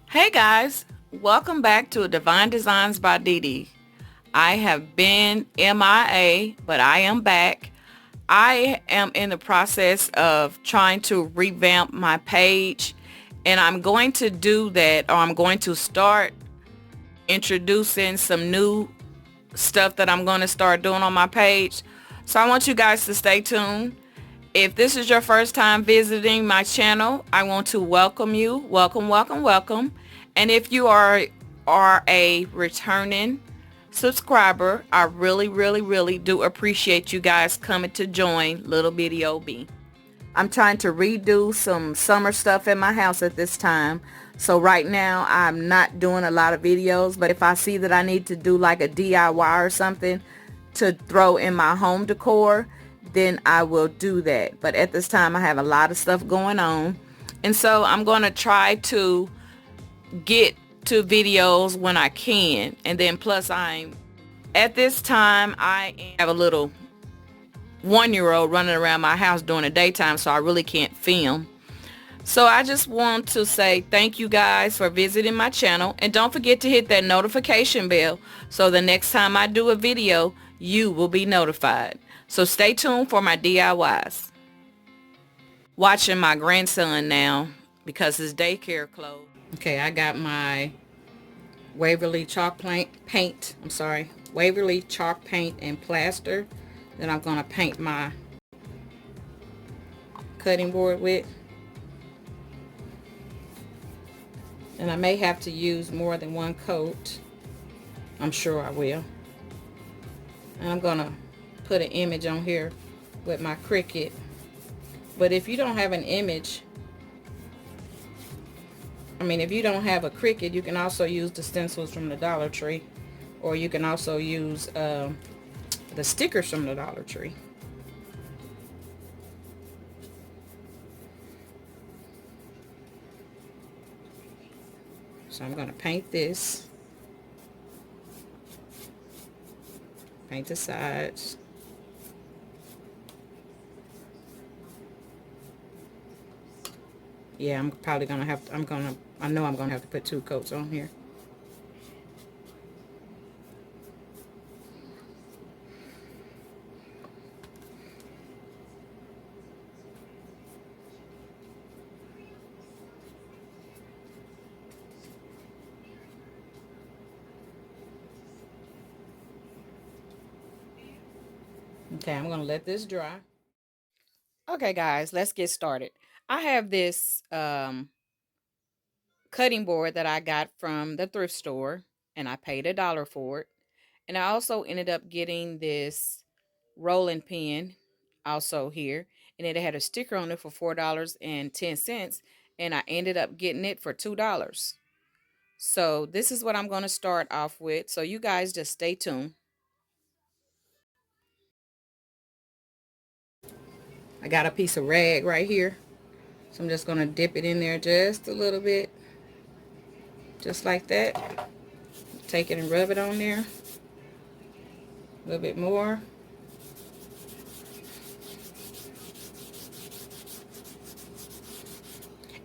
Hey guys, welcome back to Divine Designs by Dee Dee. I have been MIA, but I am back. I am in the process of trying to revamp my page, and I'm going to do that, or I'm going to start introducing some new stuff that I'm going to start doing on my page. So I want you guys to stay tuned. If this is your first time visiting my channel, I want to welcome you. Welcome, welcome, welcome. And if you are a returning subscriber, I really, really, really do appreciate you guys coming to join Little Bitty OB. I'm trying to redo some summer stuff in my house at this time. So right now I'm not doing a lot of videos, but if I see that I need to do like a DIY or something to throw in my home decor, then I will do that. But at this time I have a lot of stuff going on. And so I'm going to try to get to videos when I can. And then plus at this time I have a little 1-year-old running around my house during the daytime, so I really can't film. So I just want to say thank you guys for visiting my channel, and don't forget to hit that notification bell so the next time I do a video you will be notified. So stay tuned for my DIYs. Watching my grandson now because his daycare closed. Okay, I got my Waverly chalk paint. Waverly chalk paint and plaster that I'm going to paint my cutting board with. And I may have to use more than one coat. I'm sure I will. And I'm going to put an image on here with my Cricut. But if you don't have an image, if you don't have a Cricut, you can also use the stencils from the Dollar Tree. Or you can also use the stickers from the Dollar Tree. So I'm going to paint this. Paint the sides. Yeah, I'm probably going to have to, I know I'm going to have to put 2 coats on here. Okay, I'm going to let this dry. Okay, guys, let's get started. I have this cutting board that I got from the thrift store, and I paid $1 for it. And I also ended up getting this rolling pin also here, and it had a sticker on it for $4.10, and I ended up getting it for $2. So this is what I'm going to start off with. So you guys just stay tuned. I got a piece of rag right here. So I'm just going to dip it in there just a little bit. Just like that. Take it and rub it on there. A little bit more.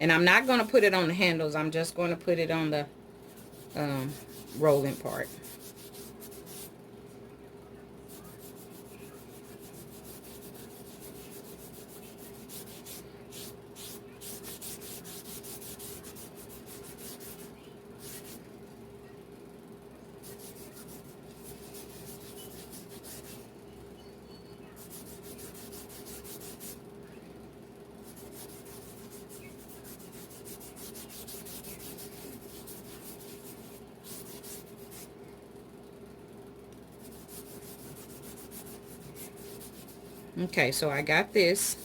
And I'm not going to put it on the handles. I'm just going to put it on the rolling part. Okay, so I got this,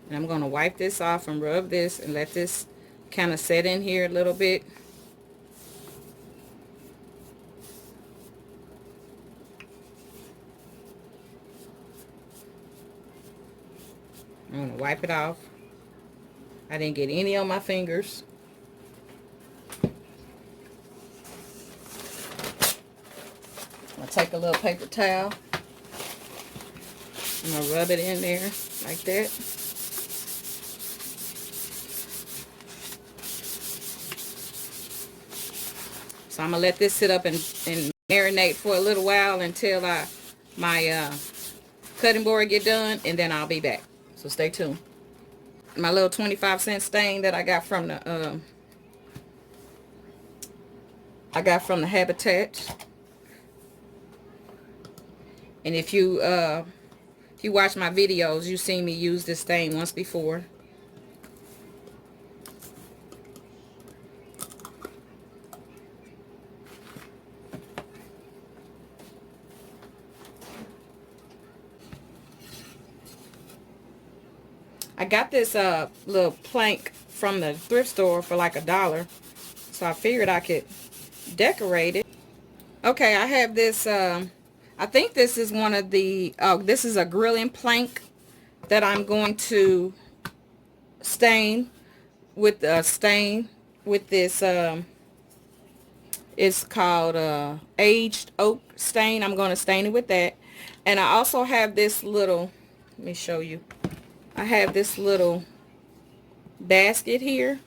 and I'm going to wipe this off and rub this and let this kind of set in here a little bit. I'm going to wipe it off. I didn't get any on my fingers. I'll take a little paper towel. I'm going to rub it in there like that. So I'm gonna let this sit up and marinate for a little while until my cutting board get done, and then I'll be back. So stay tuned. My little 25-cent stain that I got from the Habitat. And if you watch my videos, you've seen me use this stain once before. I got this little plank from the thrift store for like $1, so I figured I could decorate it. Okay, I have this, I think this is one of the, oh, this is a grilling plank that I'm going to stain with this, it's called aged oak stain. I'm going to stain it with that. And I also have this little, let me show you. I have this little basket here.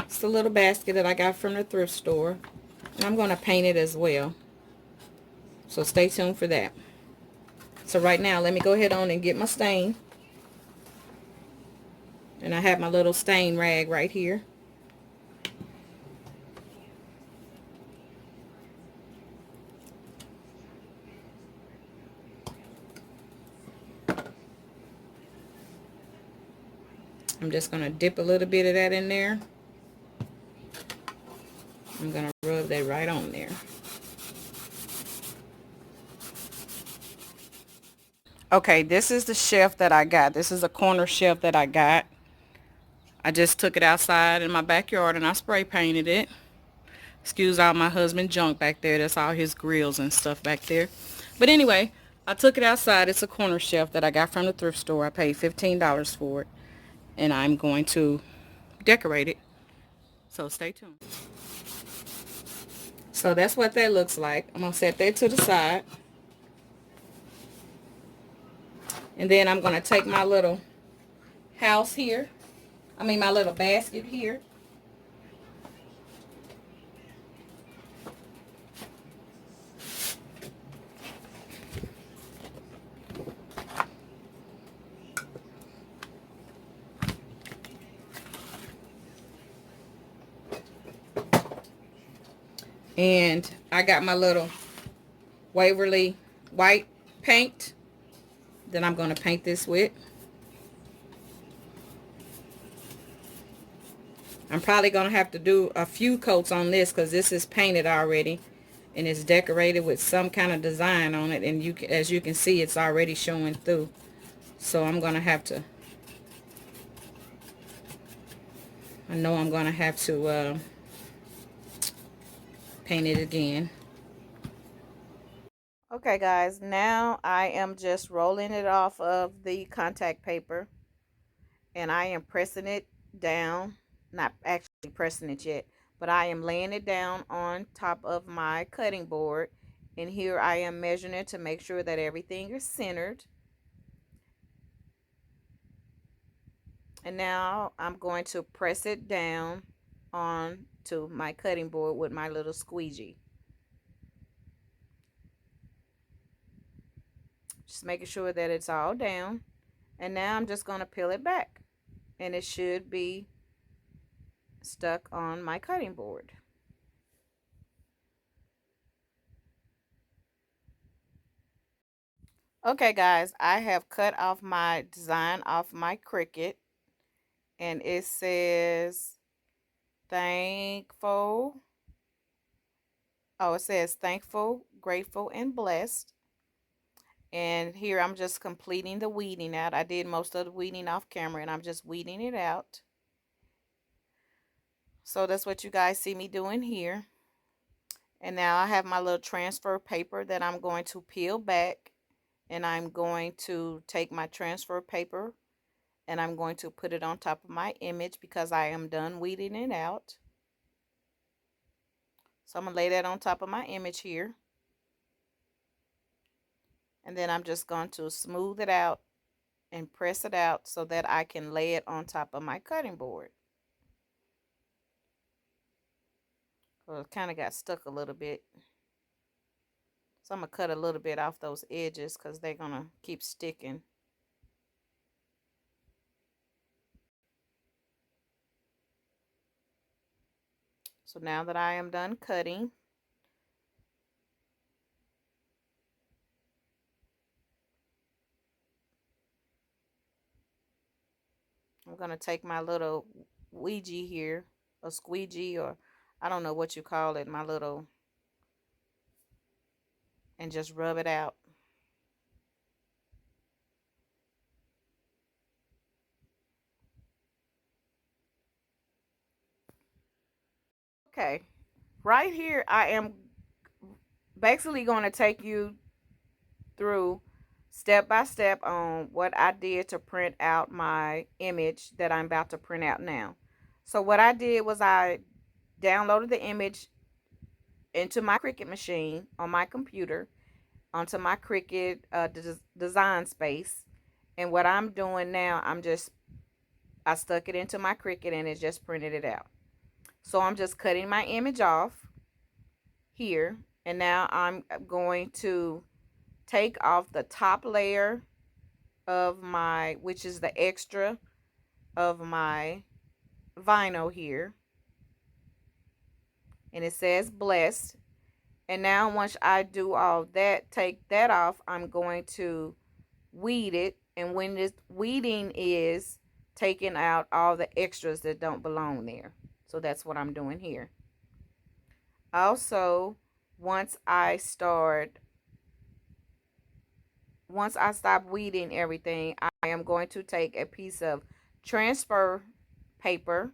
It's a little basket that I got from the thrift store. And I'm going to paint it as well. So stay tuned for that. So right now, let me go ahead on and get my stain. And I have my little stain rag right here. I'm just going to dip a little bit of that in there. I'm going to rub that right on there. Okay, this is the shelf that I got. This is a corner shelf that I got. I just took it outside in my backyard and I spray painted it. Excuse all my husband's junk back there. That's all his grills and stuff back there. But anyway, I took it outside. It's a corner shelf that I got from the thrift store. I paid $15 for it. And I'm going to decorate it. So stay tuned. So that's what that looks like. I'm going to set that to the side. And then I'm going to take my little house here. My little basket here. And I got my little Waverly white paint that I'm going to paint this with. I'm probably going to have to do a few coats on this because this is painted already. And it's decorated with some kind of design on it. And as you can see, it's already showing through. So I'm going to have to, I know I'm going to have to paint it again. Okay guys, now I am just rolling it off of the contact paper. And I am pressing it down. Not actually pressing it yet, but I am laying it down on top of my cutting board. And here I am measuring it to make sure that everything is centered. And now I'm going to press it down onto my cutting board with my little squeegee. Just making sure that it's all down. And now I'm just going to peel it back. And it should be stuck on my cutting board. Okay guys, I have cut off my design off my Cricut, and it says thankful. Oh, it says thankful, grateful, and blessed. And here I'm just completing the weeding out. I did most of the weeding off camera, and I'm just weeding it out. So that's what you guys see me doing here. And now I have my little transfer paper that I'm going to peel back. And I'm going to take my transfer paper and I'm going to put it on top of my image because I am done weeding it out. So I'm going to lay that on top of my image here. And then I'm just going to smooth it out and press it out so that I can lay it on top of my cutting board. Well, it kind of got stuck a little bit. So I'm going to cut a little bit off those edges because they're going to keep sticking. So now that I am done cutting, I'm going to take my little Ouija here, a squeegee, or I don't know what you call it, my little, and just rub it out. Okay, right here I am basically going to take you through step by step on what I did to print out my image that I'm about to print out now. So what I did was I downloaded the image into my Cricut machine on my computer, onto my Cricut design space. And what I'm doing now, I stuck it into my Cricut and it just printed it out. So I'm just cutting my image off here. And now I'm going to take off the top layer of my, which is the extra of my vinyl here. And it says blessed. And now once I do all that, take that off, I'm going to weed it. And when this weeding is taking out all the extras that don't belong there. So that's what I'm doing here. Also, once I stop weeding everything, I am going to take a piece of transfer paper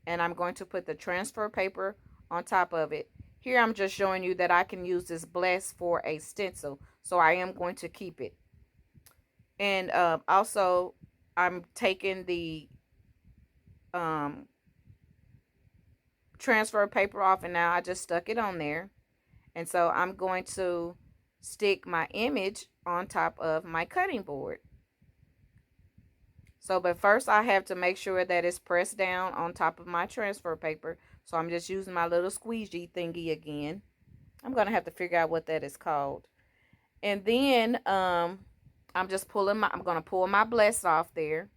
and I'm going to put the transfer paper on top of it. Here I'm just showing you that I can use this bless for a stencil, so I am going to keep it. And also I'm taking the transfer paper off, and now I just stuck it on there. And so I'm going to stick my image on top of my cutting board. So, but first I have to make sure that it's pressed down on top of my transfer paper. So I'm just using my little squeegee thingy again. I'm going to have to figure out what that is called. And then I'm going to pull my bless off there.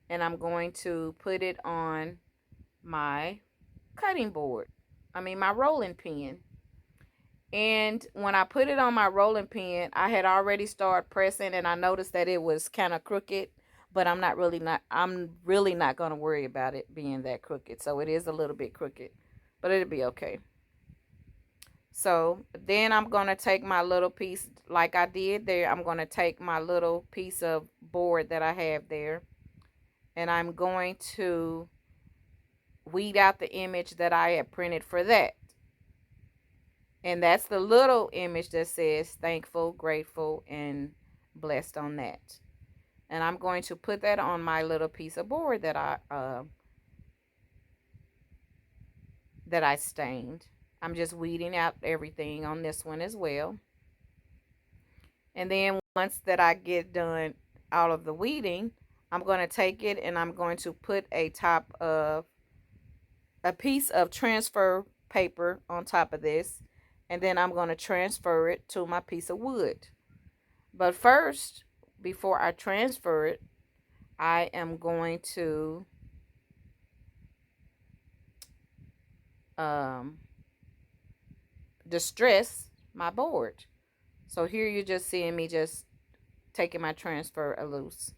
And I'm going to put it on my cutting board. My rolling pin. And when I put it on my rolling pin, I had already started pressing and I noticed that it was kind of crooked, but I'm really not going to worry about it being that crooked. So it is a little bit crooked, but it'll be okay. So then I'm going to take my little piece like I did there. I'm going to take my little piece of board that I have there, and I'm going to weed out the image that I had printed for that. And that's the little image that says thankful, grateful, and blessed on that. And I'm going to put that on my little piece of board that I stained. I'm just weeding out everything on this one as well. And then once that I get done all of the weeding, I'm going to take it and I'm going to put a piece of transfer paper on top of this. And then I'm going to transfer it to my piece of wood. But first, before I transfer it, I am going to distress my board. So here you're just seeing me just taking my transfer loose.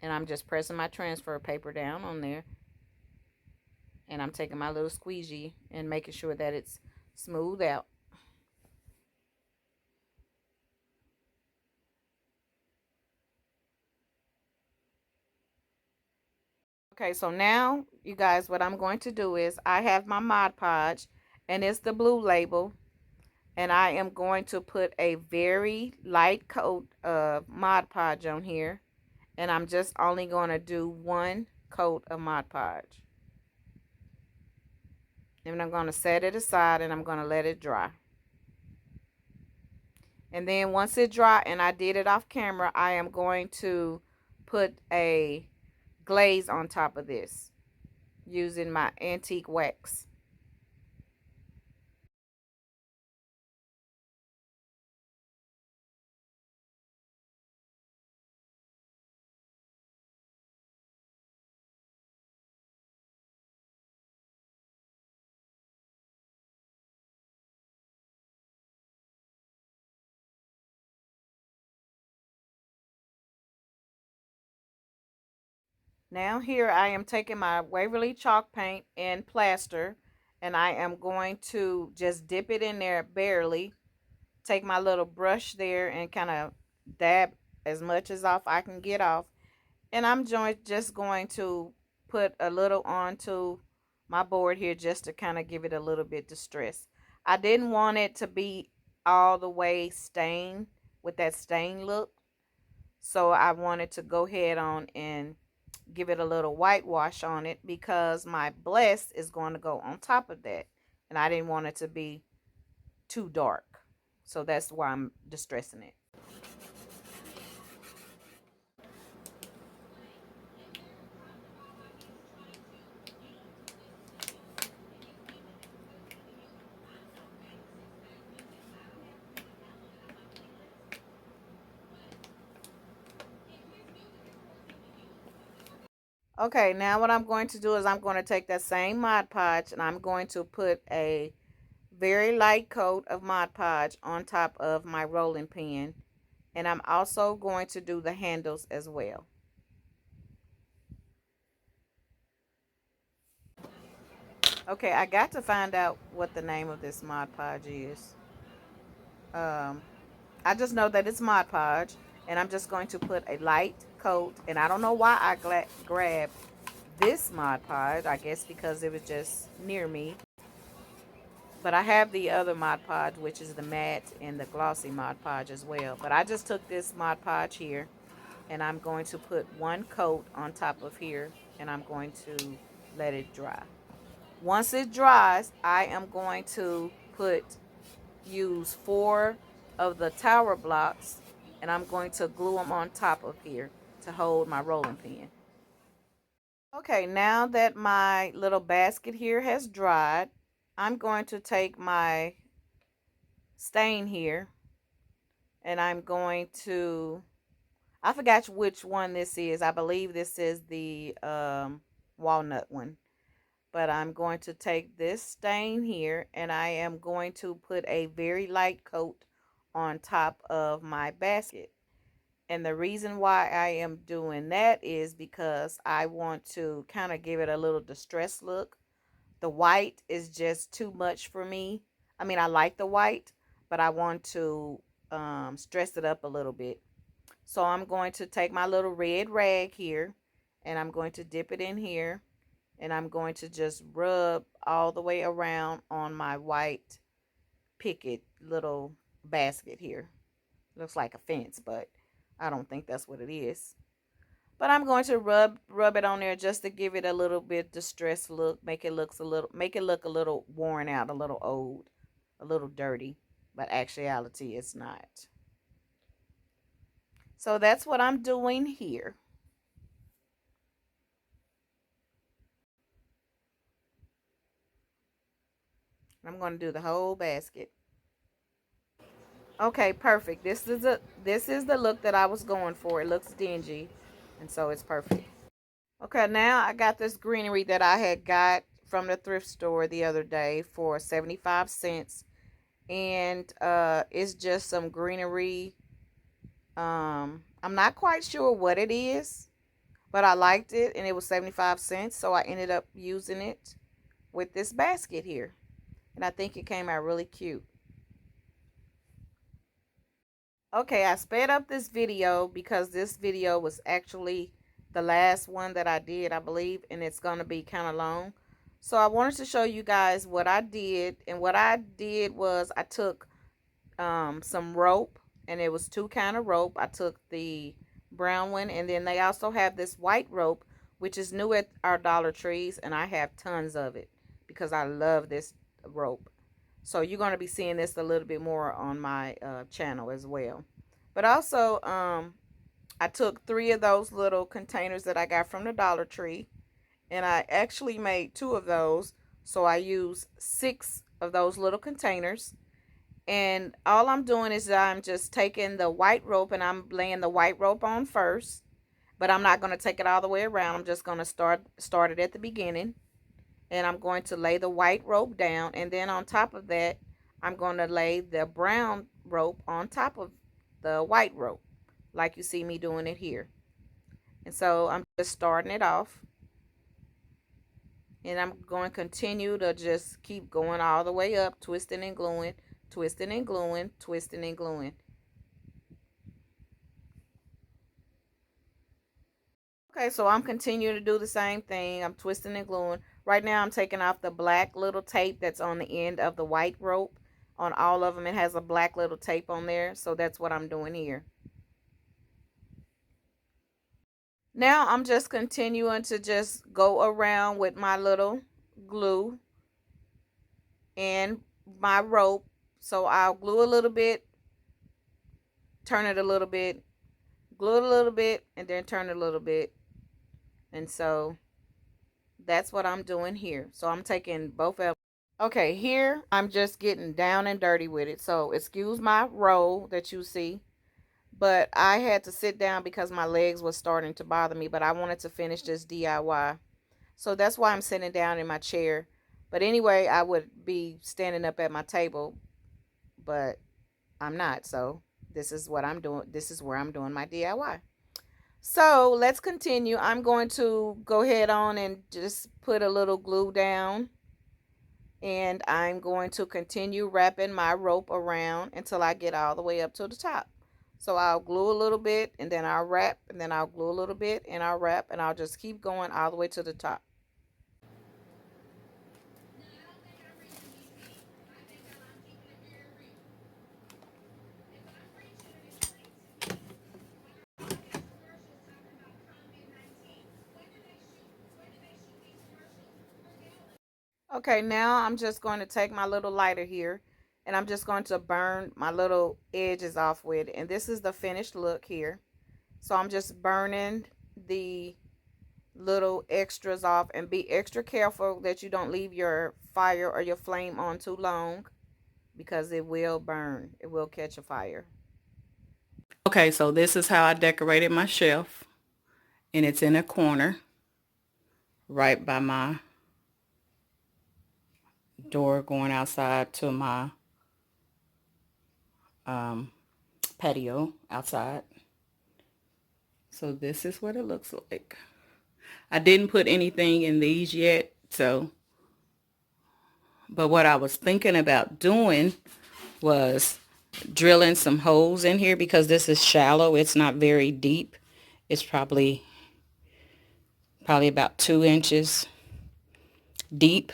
And I'm just pressing my transfer paper down on there. And I'm taking my little squeegee and making sure that it's smooth out. Okay, so now, you guys, what I'm going to do is I have my Mod Podge, and it's the blue label. And I am going to put a very light coat of Mod Podge on here. And I'm just only going to do one coat of Mod Podge. And I'm going to set it aside and I'm going to let it dry. And then once it dry, and I did it off camera, I am going to put a glaze on top of this using my antique wax. Now here I am taking my Waverly chalk paint and plaster, and I am going to just dip it in there barely. Take my little brush there and kind of dab as much as off I can get off. And I'm just going to put a little onto my board here just to kind of give it a little bit distress. I didn't want it to be all the way stained with that stain look. So I wanted to go ahead on and give it a little whitewash on it because my bless is going to go on top of that. And I didn't want it to be too dark. So that's why I'm distressing it. Okay, now what I'm going to do is I'm going to take that same Mod Podge and I'm going to put a very light coat of Mod Podge on top of my rolling pin. And I'm also going to do the handles as well. Okay, I got to find out what the name of this Mod Podge is. I just know that it's Mod Podge, and I'm just going to put a light coat. And I don't know why I grabbed this Mod Podge. I guess because it was just near me. But I have the other Mod Podge, which is the matte and the glossy Mod Podge as well. But I just took this Mod Podge here, and I'm going to put one coat on top of here, and I'm going to let it dry. Once it dries, I am going to use 4 of the tower blocks, and I'm going to glue them on top of here to hold my rolling pin. Okay, now that my little basket here has dried, I'm going to take my stain here, and I'm going to, I forgot which one this is. I believe this is the walnut one. But I'm going to take this stain here and I am going to put a very light coat on top of my basket. And the reason why I am doing that is because I want to kind of give it a little distressed look. The white is just too much for me. I mean, I like the white, but I want to stress it up a little bit. So I'm going to take my little red rag here and I'm going to dip it in here. And I'm going to just rub all the way around on my white picket little basket here. Looks like a fence, but I don't think that's what it is. But I'm going to rub it on there just to give it a little bit distressed look, make it look a little worn out, a little old, a little dirty, but actuality it's not. So that's what I'm doing here. I'm going to do the whole basket. Okay, perfect. This is the look that I was going for. It looks dingy, and so it's perfect. Okay, now I got this greenery that I had got from the thrift store the other day for 75 cents. And it's just some greenery. I'm not quite sure what it is, but I liked it and it was 75 cents, so I ended up using it with this basket here. And I think it came out really cute. Okay, I sped up this video because this video was actually the last one that I did, I believe, and it's going to be kind of long. So I wanted to show you guys what I did, and what I did was I took some rope, and it was 2 kind of rope. I took the brown one, and then they also have this white rope, which is new at our Dollar Trees, and I have tons of it because I love this rope. So you're going to be seeing this a little bit more on my channel as well. But also, I took 3 of those little containers that I got from the Dollar Tree. And I actually made 2 of those. So I used 6 of those little containers. And all I'm doing is I'm just taking the white rope and I'm laying the white rope on first. But I'm not going to take it all the way around. I'm just going to start it at the beginning. And I'm going to lay the white rope down, and then on top of that I'm going to lay the brown rope on top of the white rope, like you see me doing it here. And so I'm just starting it off. And I'm going to continue to just keep going all the way up, twisting and gluing, twisting and gluing, twisting and gluing. Okay, so I'm continuing to do the same thing. I'm twisting and gluing. Right now I'm taking off the black little tape that's on the end of the white rope. On all of them it has a black little tape on there, so that's what I'm doing here. Now I'm just continuing to just go around with my little glue and my rope. So I'll glue a little bit, turn it a little bit, glue it a little bit, and then turn it a little bit. And so that's what I'm doing here. So I'm taking both of. Okay, here I'm just getting down and dirty with it. So excuse my roll that you see, but I had to sit down because my legs was starting to bother me, but I wanted to finish this DIY. So that's why I'm sitting down in my chair. But anyway, I would be standing up at my table, but I'm not. So this is what I'm doing. This is where I'm doing my DIY. So let's continue. I'm going to go ahead on and just put a little glue down. And I'm going to continue wrapping my rope around until I get all the way up to the top. So I'll glue a little bit and then I'll wrap and then I'll glue a little bit and I'll wrap and I'll just keep going all the way to the top. Okay, now I'm just going to take my little lighter here and I'm just going to burn my little edges off with it. And this is the finished look here. So I'm just burning the little extras off, and be extra careful that you don't leave your fire or your flame on too long because it will burn. It will catch a fire. Okay, so this is how I decorated my shelf, and it's in a corner right by my door going outside to my patio outside. So this is what it looks like. I didn't put anything in these yet, so, but what I was thinking about doing was drilling some holes in here because this is shallow. It's not very deep. It's probably about 2 inches deep.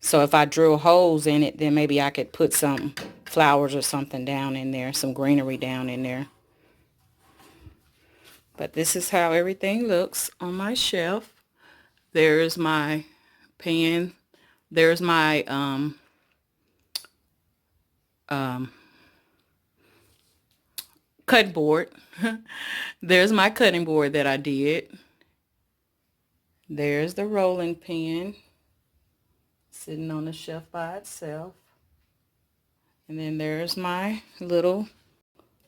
So if I drill holes in it, then maybe I could put some flowers or something down in there, some greenery down in there. But this is how everything looks on my shelf. There's my pen. There's my cutting board. There's my cutting board that I did. There's the rolling pin sitting on the shelf by itself. And then there's my little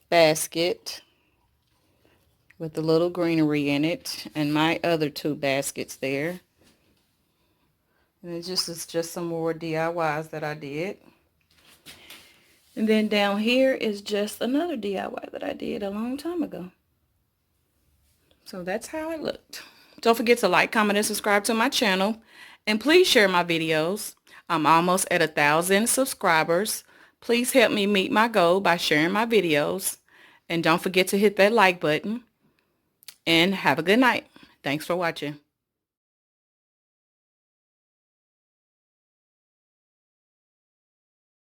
basket with the little greenery in it, and my other 2 baskets there. And it's just some more DIYs that I did. And then down here is just another DIY that I did a long time ago. So that's how it looked. Don't forget to like, comment, and subscribe to my channel. And please share my videos. I'm almost at 1,000 subscribers. Please help me meet my goal by sharing my videos. And don't forget to hit that like button. And have a good night. Thanks for watching.